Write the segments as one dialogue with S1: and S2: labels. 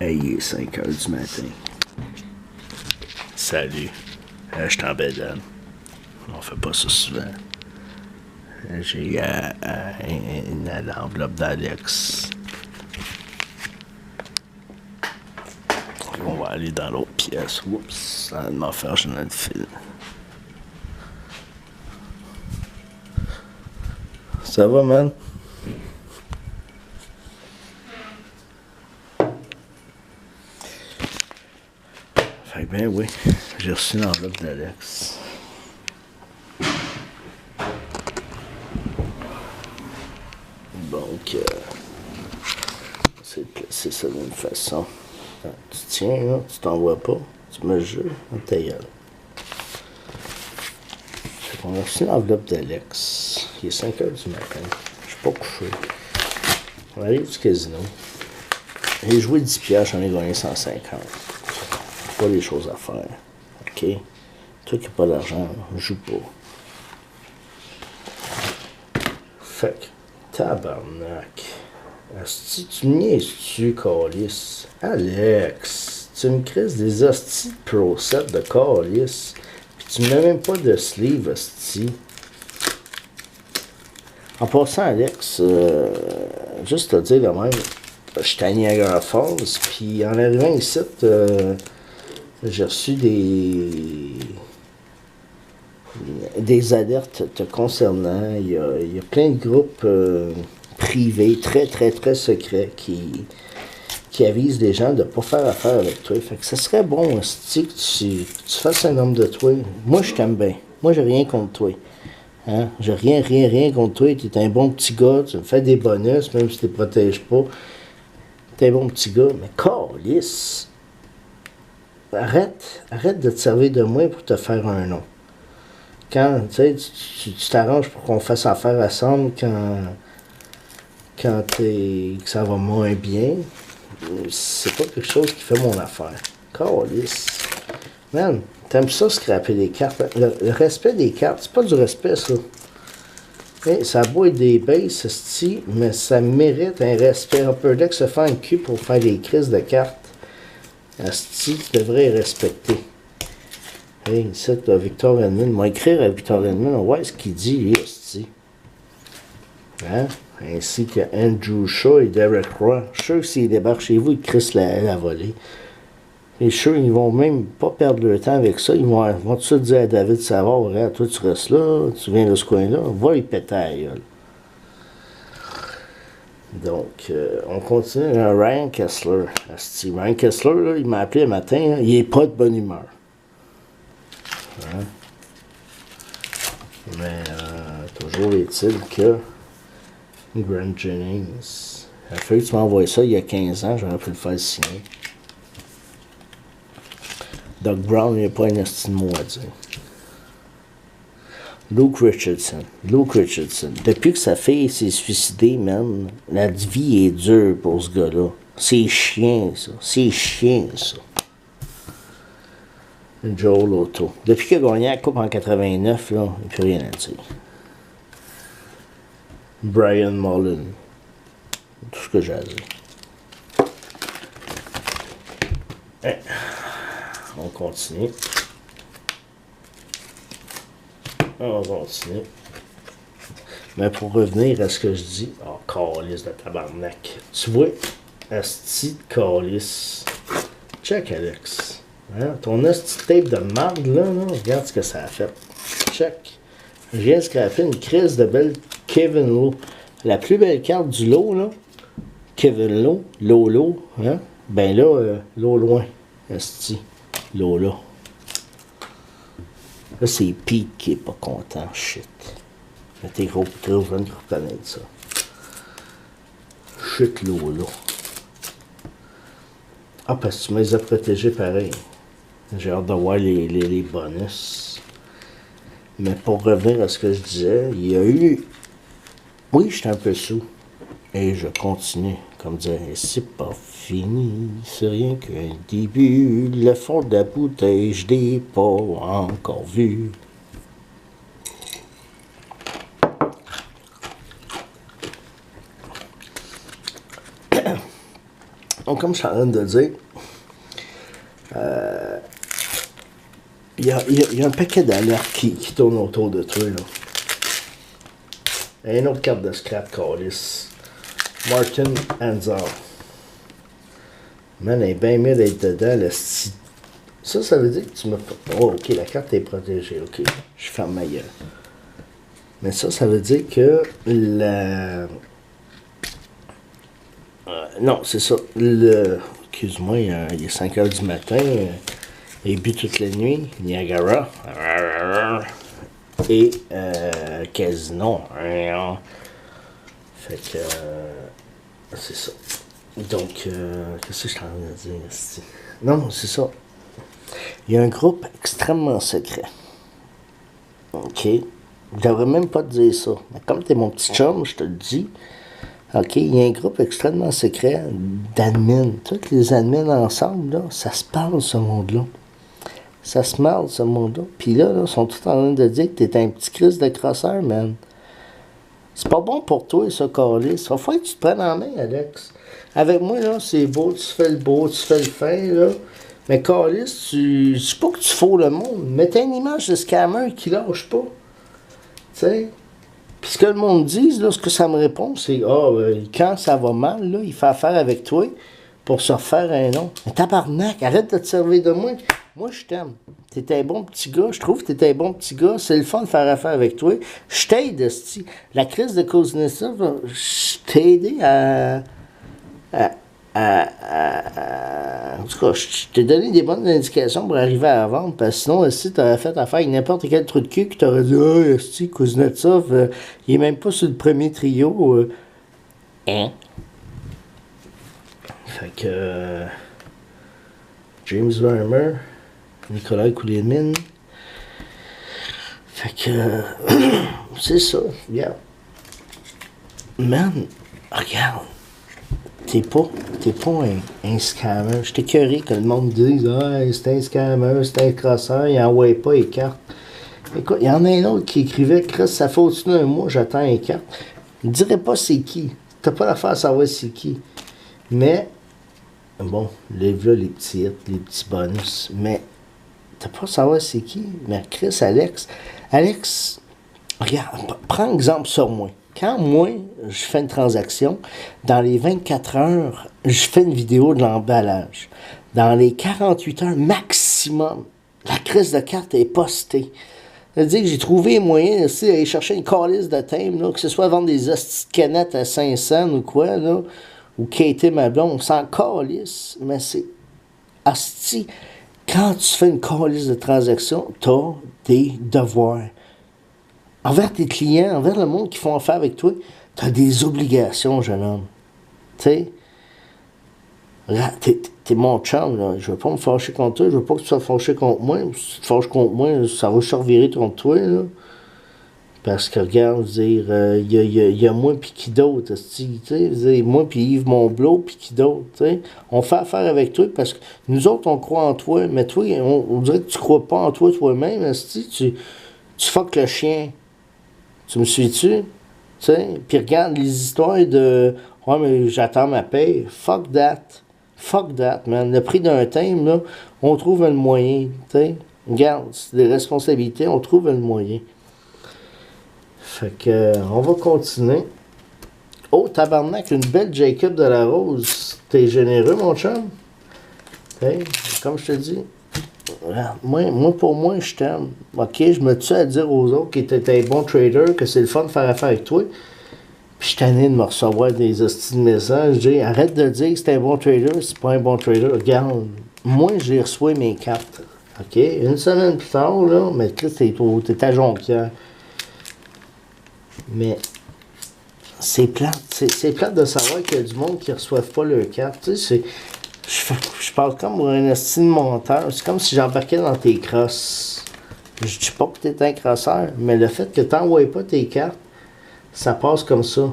S1: Hey, il est 5 heures du matin. Salut. Je suis en bédane. On fait pas ça souvent. J'ai l'enveloppe d'Alex. On va aller dans l'autre pièce. Oups, ça m'a fait changer le fil. Ça va, man? Fait que ben oui, j'ai reçu l'enveloppe d'Alex. Donc, c'est placer ça d'une façon. Tu tiens, là, tu t'envoies pas, tu me jures, on ta gueule. Fait qu'on a reçu l'enveloppe d'Alex. Il est 5 heures du matin. Je suis pas couché. On arrive du casino. J'ai joué 10 piastres, j'en ai gagné 150. Pas les choses à faire. OK? Toi qui n'as pas d'argent, joue pas. Fait que, tabarnak. Asti, tu me niaises-tu, calice? Alex, tu me crises des hosties de Pro Set de calice. Puis tu me mets même pas de sleeve, asti. En passant, Alex, juste te dire quand même, j'étais à Niagara Falls, puis en arrivant ici, j'ai reçu des alertes te concernant. Il y a plein de groupes privés, très, très, très secrets, qui avisent les gens de ne pas faire affaire avec toi. Fait que ça serait bon, si que tu fasses un homme de toi. Moi, je t'aime bien. Moi, j'ai rien contre toi. Hein? J'ai rien contre toi. Tu es un bon petit gars. Tu me fais des bonus, même si tu ne te protèges pas. Tu es un bon petit gars. Mais calisse! Arrête de te servir de moi pour te faire un nom. Quand, tu sais, tu t'arranges pour qu'on fasse affaire ensemble quand que ça va moins bien, c'est pas quelque chose qui fait mon affaire. Calisse. Man, t'aimes ça scraper des cartes? Le respect des cartes, c'est pas du respect, ça. Hey, ça a beau être des bases, mais ça mérite un respect. Upper Deck se fait un cul pour faire des crises de cartes. Asti, tu devrais respecter. Hey, c'est Victor Edmond. Moi, écrire à Victor Edmond, on voit ce qu'il dit, lui, Asti. Hein? Ainsi que Andrew Shaw et Derek Roy. Je suis sûr que s'ils débarquent chez vous, ils crissent la volée. Et je suis sûr qu'ils vont même pas perdre leur temps avec ça. Ils vont tout de suite dire à David Savard, regarde, toi, tu restes là, tu viens de ce coin-là, va y péter à la gueule. Donc, on continue. Ryan Kessler. Ryan Kessler, là, il m'a appelé le matin. Là, il n'est pas de bonne humeur. Hein? Mais toujours est-il que Grant Jennings, il a fallu que tu m'envoies ça il y a 15 ans. J'aurais pu le faire signer. Doug Brown, il n'y a pas un estime mot à dire. Luke Richardson. Depuis que sa fille s'est suicidée, man, la vie est dure pour ce gars-là. C'est chiant, ça. Joe Lotto. Depuis qu'il a gagné la coupe en 89, là, il n'y a plus rien à dire. Brian Mullen. Tout ce que j'ai à dire. Hein. On continue. On continue. Mais pour revenir à ce que je dis, oh, calice de tabarnak. Tu vois, asti de calice. Check, Alex. Hein? Ton asti tape de marde, là, regarde ce que ça a fait. Check. Je viens de scraper une crise de belle Kevin Lowe. La plus belle carte du lot, là. Kevin Lowe, Lolo, hein? Ben là, l'eau loin. Asti. Lola. Là, c'est Pete qui est pas content. Shit. Mais t'es gros trop jeune pour reconnaître ça. Shit, Lola. Ah, parce que tu me les as protégés pareil. J'ai hâte de voir les bonus. Mais pour revenir à ce que je disais, il y a eu... Oui, j'étais un peu sous. Et je continue. Comme dire, c'est pas fini, c'est rien qu'un début. Le fond de la bouteille, je l'ai pas encore vu. Donc, comme je suis en train de dire, il y a un paquet d'alertes qui tournent autour de toi, là. Et une autre carte de scrap, Callis. Martin Hanzar. Man, elle est bien mieux d'être dedans, le style. Ça veut dire que tu me... Oh, ok, la carte est protégée, ok. Je ferme ma gueule. Mais ça veut dire que la... non, c'est ça. Excuse-moi, il est 5 h du matin. Il but toute la nuit. Niagara. Et Casino. Fait que... c'est ça. Donc, qu'est-ce que je suis en train de dire ici? Non, c'est ça. Il y a un groupe extrêmement secret. OK? Je devrais même pas te dire ça. Mais comme t'es mon petit chum, je te le dis. OK? Il y a un groupe extrêmement secret d'admins. Tous les admins ensemble, là, ça se parle, ce monde-là. Ça se parle, ce monde-là. Puis là, ils sont tous en train de dire que t'es un petit Christ de crosseur, man. C'est pas bon pour toi, ça, Callis. Il faut que tu te prennes en main, Alex. Avec moi, là, c'est beau, tu fais le beau, tu fais le fin, là. Mais Callis, c'est pas que tu fous le monde. Mais t'as une image de scammer qui lâche pas. Tu sais? Puis ce que le monde dit, là, ce que ça me répond, c'est quand ça va mal, là, il fait affaire avec toi pour se refaire un nom. Mais tabarnak, arrête de te servir de moi. Moi, je t'aime. T'es un bon petit gars. Je trouve que t'es un bon petit gars. C'est le fun de faire affaire avec toi. Je t'aide, esti. La crise de Kuznetsov, je t'ai aidé en tout cas, je t'ai donné des bonnes indications pour arriver à la vente, parce que sinon, si tu aurais fait affaire avec n'importe quel trou de cul qui t'aurait dit « Ah, esti, Kuznetsov, il est même pas sur le premier trio. Hein? » Fait que... James Vermer, Nicolas Kouliamin. Fait que... c'est ça, regarde. Man, regarde. T'es pas un scammer. Je t'écœurais que le monde dise « Ah, c'est un scammer, c'est un crosseur, il envoie pas les cartes. » Écoute, il y en a un autre qui écrivait « Chris, ça fait au-dessus d'un mois, j'attends les cartes. » Je ne dirais pas c'est qui. T'as pas l'affaire à savoir c'est qui. Mais, bon, lève-là les petits hits, les petits bonus. Mais, t'as pas à savoir c'est qui. Mais Chris, Alex, regarde, prends exemple sur moi. Quand moi, je fais une transaction, dans les 24 heures, je fais une vidéo de l'emballage. Dans les 48 heures maximum, la crise de carte est postée. C'est-à-dire que j'ai trouvé un moyen d'aller chercher une calice de thème, là, que ce soit vendre des hosties de canettes à 500 ou quoi, là, ou quitter ma blonde, on s'en calisse, mais c'est hostie. Quand tu fais une calice de transaction, t'as des devoirs. Envers tes clients, envers le monde qui font affaire avec toi, tu as des obligations, jeune homme. Tu sais, t'es mon chum, là. Je veux pas me fâcher contre toi, je veux pas que tu sois fâché contre moi. Si tu te fâches contre moi, ça va se revirer contre toi, là. Parce que, regarde, dire, il y a moi pis qui d'autre, tu sais, moi pis Yves Monblot pis qui d'autre, tu sais. On fait affaire avec toi parce que nous autres, on croit en toi, mais toi, on dirait que tu crois pas en toi toi-même, tu fuck le chien. Tu me suis-tu? Tu sais? Puis regarde les histoires de « Ouais, mais j'attends ma paye. » Fuck that. Fuck that, man. Le prix d'un thème, là, on trouve le moyen. Tu sais? Regarde, c'est des responsabilités, on trouve le moyen. Fait que, on va continuer. Oh, tabarnak, une belle Jacob de la Rose. T'es généreux, mon chum? Hey, comme je te dis. Moi, pour moi, je t'aime. OK, je me tue à dire aux autres que t'es un bon trader, que c'est le fun de faire affaire avec toi. Puis je suis tanné de me recevoir des hosties de messages. Je dis, arrête de dire que c'est un bon trader, c'est pas un bon trader. Regarde, moi, j'ai reçu mes cartes. OK, une semaine plus tard, là, mais Chris, t'es à Jonquière. Mais c'est plate. C'est plate de savoir qu'il y a du monde qui ne reçoivent pas leurs cartes. Tu sais, je parle comme un estime monteur. C'est comme si j'embarquais dans tes crosses. Je dis pas que tu es un crosseur, mais le fait que tu n'envoies pas tes cartes, ça passe comme ça.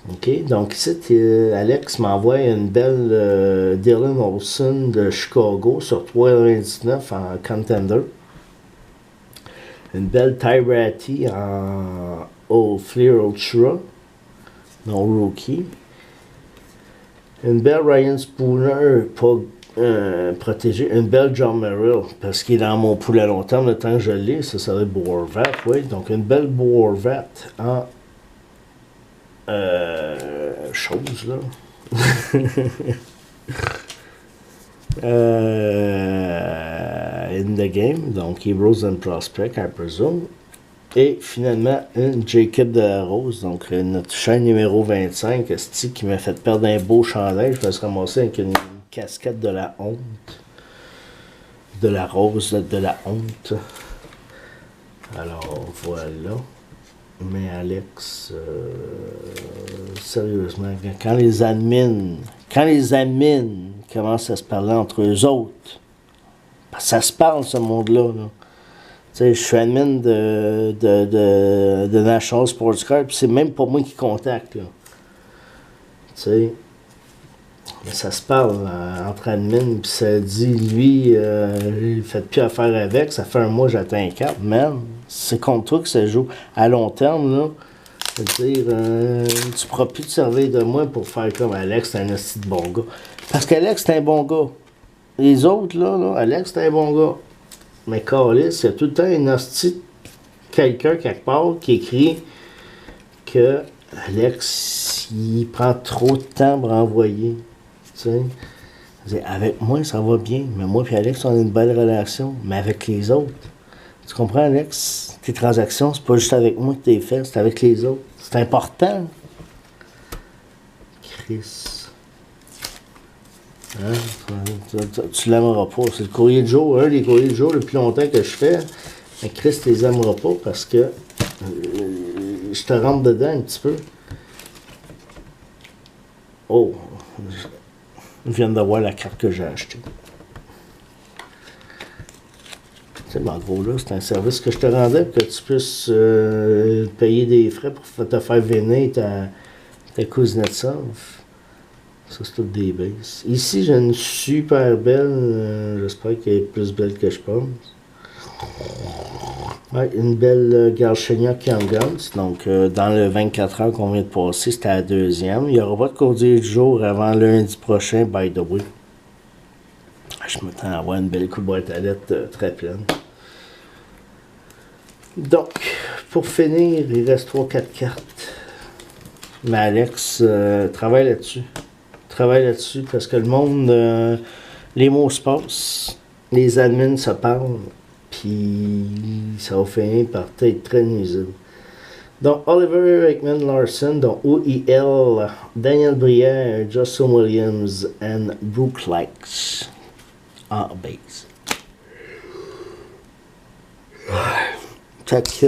S1: OK? Donc ici, Alex m'envoie une belle Dylan Olsen de Chicago sur 3,99 en Contender. Une belle Ty Ratty en Fleer Ultra, non Rookie. Une belle Ryan Spooner, pas protégée. Une belle John Merrill, parce qu'il est dans mon pool à long terme, le temps que je l'ai, ça va être Boervat, oui. Donc une belle Boervat en chose, là. In the game, donc Heroes and Prospect, I presume. Et finalement, une Jacob de la Rose, donc notre chaîne numéro 25, qui m'a fait perdre un beau chandail. Je me suis ramassé avec une casquette de la honte. De la rose, de la honte. Alors, voilà. Mais Alex, sérieusement, quand les admins commencent à se parler entre eux autres, ça se parle, ce monde-là, là. Tu sais, je suis admin de National Sports Car, puis c'est même pas moi qui contacte, là. Tu sais, mais ça se parle entre admin, puis ça dit, lui, il fait plus affaire avec, ça fait un mois que j'attends un cap, man. C'est contre toi que ça joue à long terme, là. C'est-à-dire, tu pourras plus te servir de moi pour faire comme Alex, c'est un hostie de bon gars. Parce qu'Alex, c'est un bon gars. Les autres, là, Alex, c'est un bon gars. Mais Carlis, il y a tout le temps une hostie, quelqu'un quelque part qui écrit que Alex, il prend trop de temps pour envoyer. Tu sais, avec moi, ça va bien. Mais moi et Alex, on a une belle relation. Mais avec les autres, tu comprends, Alex? Tes transactions, c'est pas juste avec moi que tu les fais, c'est avec les autres. C'est important. Chris. Hein? Tu l'aimeras pas. C'est le courrier de jour, un des courriers de jour le plus longtemps que je fais. Mais Chris, tu les aimeras pas parce que je te rentre dedans un petit peu. Oh, je viens d'avoir la carte que j'ai achetée. En gros, là, c'est un service que je te rendais pour que tu puisses payer des frais pour te faire venir ta Kuznetsov. Ça, c'est toutes des bases. Ici, j'ai une super belle, j'espère qu'elle est plus belle que je pense. Ouais, une belle Galchenyuk Young Guns. Donc, dans le 24 heures qu'on vient de passer, c'était la deuxième. Il n'y aura pas de courrier du jour avant lundi prochain, by the way. Je m'attends à avoir une belle coupe boîte à lettres très pleine. Donc, pour finir, il reste 3-4 cartes. Mais Alex, travaille là-dessus. Travaille là-dessus parce que le monde, les mots se passent, les admins se parlent, puis ça va finir par être très nuisible. Donc, Oliver Ekman Larson, donc OEL, Daniel Brière, Justin Williams et Brooke Likes en base. Fait que